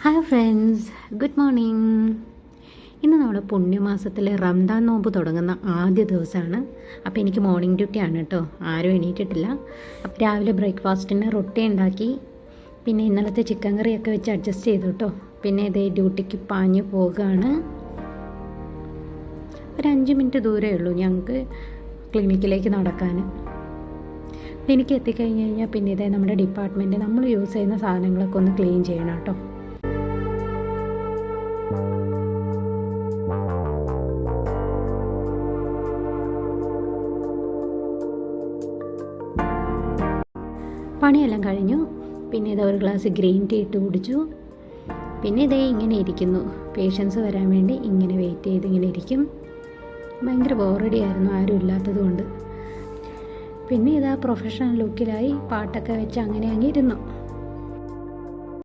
Hi friends, good morning. ഇന്ന് നമ്മുടെ പുണ്യമാസത്തിലെ റംദാൻ നോമ്പ് തുടങ്ങുന്ന ആദ്യ ദിവസമാണ്. അപ്പോൾ എനിക്ക് മോർണിംഗ് ഡ്യൂട്ടിയാണ് കേട്ടോ. ആരും എണീറ്റിട്ടില്ല. അപ്പോൾ രാവിലെ ബ്രേക്ക്ഫാസ്റ്റിന് റൊട്ടി ഉണ്ടാക്കി. പിന്നെ ഇന്നലത്തെ ചിക്കൻ കറിയൊക്കെ വെച്ച് അഡ്ജസ്റ്റ് ചെയ്തു കേട്ടോ. പിന്നെ ഇതേ ഡ്യൂട്ടിക്ക് പാഞ്ഞു പോകുകയാണ്. ഒരു 5 മിനിറ്റ് ദൂരമേ ഉള്ളൂ ഞങ്ങൾക്ക് ക്ലിനിക്കിലേക്ക് നടക്കാൻ. ക്ലിനിക്ക് എത്തിക്കഴിഞ്ഞ് കഴിഞ്ഞാൽ പിന്നെ ഇതേ നമ്മുടെ ഡിപ്പാർട്ട്മെൻറ്റ് നമ്മൾ യൂസ് ചെയ്യുന്ന സാധനങ്ങളൊക്കെ ഒന്ന് ക്ലീൻ ചെയ്യണം കേട്ടോ. പണിയെല്ലാം കഴിഞ്ഞു. പിന്നെ ഇതാ ഒരു ഗ്ലാസ് ഗ്രീൻ ടീ ഇട്ട് കുടിച്ചു. പിന്നെ ഇതേ ഇങ്ങനെ ഇരിക്കുന്നു. പേഷ്യൻസ് വരാൻ വേണ്ടി ഇങ്ങനെ വെയിറ്റ് ചെയ്ത് ഇങ്ങനെ ഇരിക്കും. ഭയങ്കര ബോറടിയായിരുന്നു ആരും ഇല്ലാത്തത് കൊണ്ട്. പിന്നെ ഇതാ പ്രൊഫഷണൽ ലുക്കിലായി പാട്ടൊക്കെ വെച്ച് അങ്ങനെ അങ്ങ് ഇരുന്നു.